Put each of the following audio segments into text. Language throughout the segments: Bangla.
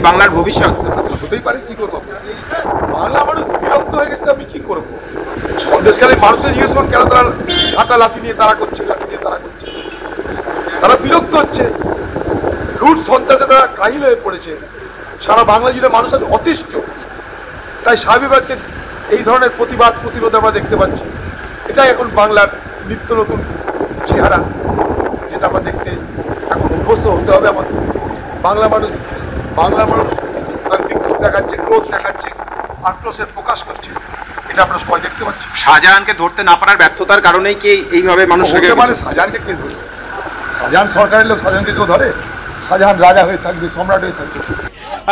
বাংলার ভবিষ্যৎ? হতেই পারে, কি করবো? বাংলা মানুষ বিরক্ত হয়ে গেছে, আমি কি করবো? সন্দেশকালে মানুষের জিজ্ঞেস করুন কেন তারা ঝাঁটা লাঠি নিয়ে তারা করছে, লাঠি নিয়ে তারা করছে। তারা বিরক্ত হচ্ছে, লুট সন্ত্রাসে তারা কাহিল হয়ে পড়েছে। সারা বাংলা জুড়ে মানুষ আজ অতিষ্ঠ। তাই স্বাভাবিকভাবে এই ধরনের প্রতিরোধ আমরা দেখতে পাচ্ছি। এটাই এখন বাংলার নিত্য নতুন চেহারা, যেটা আমরা দেখতে এখন অভ্যস্ত হতে হবে আমাদের। বাংলা মানুষ তার বিক্ষোভ দেখাচ্ছে, ক্রোধ দেখাচ্ছে, আক্রোশের প্রকাশ করছে, এটা আমরা সবাই দেখতে পাচ্ছি। শাহজাহানকে ধরতে না পারার ব্যর্থতার কারণেই কি এইভাবে মানুষ মানে শাহজাহানকে কে ধরবে? শাহজাহান সরকারের লোক, শাহজাহানকে কেউ ধরে? শাহজাহান রাজা হয়ে থাকবে, সম্রাট হয়ে থাকবে।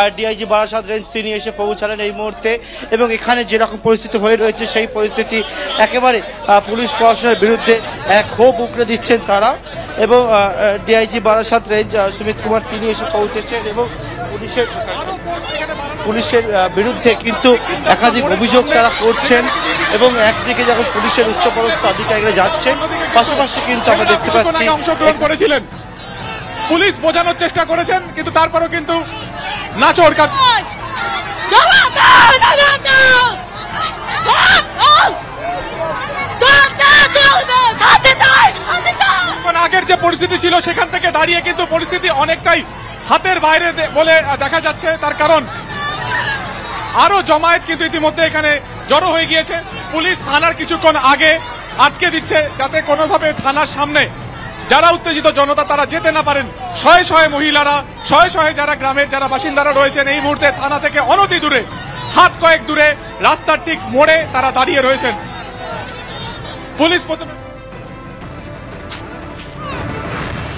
আর ডিআইজি বারাসাত রেঞ্জ তিনি এসে পৌঁছালেন এই মুহূর্তে, এবং এখানে যেরকম পরিস্থিতি হয়ে রয়েছে সেই পরিস্থিতি একেবারে পুলিশ প্রশাসনের বিরুদ্ধে এক ক্ষোভ উগড়ে দিচ্ছেন তারা। এবং ডিআইজি বারাসাত রেঞ্জ সুমিত কুমার তিনি এসে পৌঁছেছেন এবং পুলিশের বিরুদ্ধে কিন্তু একাধিক অভিযোগ তারা করছেন। এবং একদিকে যখন পুলিশের উচ্চপদস্থ আধিকারিকরা যাচ্ছেন, পাশাপাশি কিন্তু আমরা দেখতে পাচ্ছি অংশগ্রহণ করেছিলেন, পুলিশ বোঝানোর চেষ্টা করেছেন, কিন্তু তারপরও কিন্তু নাচড় আগের যে পরিস্থিতি ছিল সেখান থেকে দাঁড়িয়ে কিন্তু পরিস্থিতি অনেকটাই হাতের বাইরে বলে দেখা যাচ্ছে। তার কারণ আরো জমায়েত কিন্তু ইতিমধ্যে এখানে জড়ো হয়ে গিয়েছে। পুলিশ থানার কিছুক্ষণ আগে আটকে দিচ্ছে যাতে কোনোভাবে থানার সামনে যারা উত্তেজিত জনতা তারা যেতে না পারেন। শয়ে শয়ে মহিলারা, শয়ে শয়ে যারা গ্রামের যারা বাসিন্দারা রয়েছেন এই মুহূর্তে থানা থেকে অনতি দূরে, হাত কয়েক দূরে রাস্তার ঠিক মোড়ে তারা দাঁড়িয়ে রয়েছেন। পুলিশ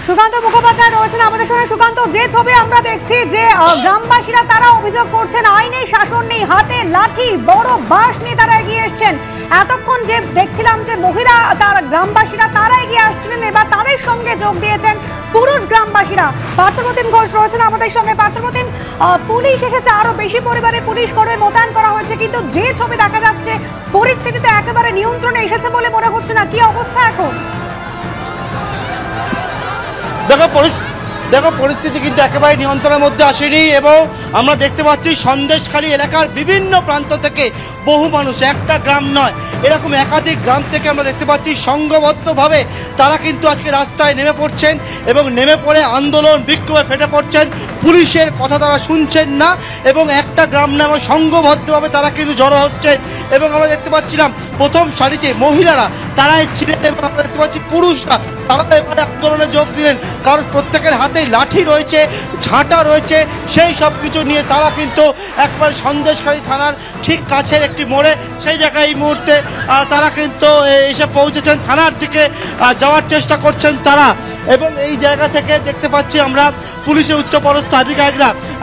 সুকান্ত মুখোপাধ্যায় রয়েছেন আমাদের সঙ্গে। সুকান্ত, যে ছবি আমরা দেখছি যে গ্রামবাসীরা তারা অভিযোগ করছেন আইনের শাসন নেই, হাতে লাঠি বড় বাঁশ নিয়ে তারা এগিয়ে এসছেন। এতক্ষণ যে দেখছিলাম যে মহিলা তারা গ্রামবাসীরা তারা এগিয়ে আসছিলেন, এবার তাদের সঙ্গে যোগ দিয়েছেন পুরুষ গ্রামবাসীরা। পার্থপ্রতিম ঘোষ রয়েছেন আমাদের সঙ্গে। পার্থপ্রতিম, পুলিশ এসেছে, আরো বেশি পরিবারে পুলিশ করে মোতায়েন করা হয়েছে, কিন্তু যে ছবি দেখা যাচ্ছে পরিস্থিতি তো একেবারে নিয়ন্ত্রণে এসেছে বলে মনে হচ্ছে না। কি অবস্থা এখন? দেখো পরিস্থিতি কিন্তু একেবারে নিয়ন্ত্রণের মধ্যে আসেনি, এবং আমরা দেখতে পাচ্ছি সন্দেশখালী এলাকার বিভিন্ন প্রান্ত থেকে বহু মানুষ, একটা গ্রাম নয় এরকম একাধিক গ্রাম থেকে আমরা দেখতে পাচ্ছি সংঘবদ্ধভাবে তারা কিন্তু আজকে রাস্তায় নেমে পড়ছেন, এবং নেমে পড়ে আন্দোলন বিক্ষোভে ফেটে পড়ছেন। পুলিশের কথা তারা শুনছেন না, এবং একটা গ্রাম নামে সংঘবদ্ধভাবে তারা কিন্তু জড়ো হচ্ছেন। এবং আমরা দেখতে পাচ্ছিলাম প্রথম সারিতে মহিলারা তারাই ছিলেন, এবং আমরা দেখতে পাচ্ছি পুরুষরা তারা এবারে আন্দোলনে যোগ দিলেন, কারণ প্রত্যেকের হাতে লাঠি রয়েছে, ঝাঁটা রয়েছে, সেই সব কিছু নিয়ে তারা কিন্তু একবার সন্দেশখালী থানার ঠিক কাছের একটি মোড়ে সেই জায়গায় এই মুহূর্তে তারা কিন্তু এসে পৌঁছেছেন, থানার দিকে যাওয়ার চেষ্টা করছেন তারা। এবং এই জায়গা থেকে দেখতে পাচ্ছি আমরা পুলিশের উচ্চপদস্থ আধিকারিকরা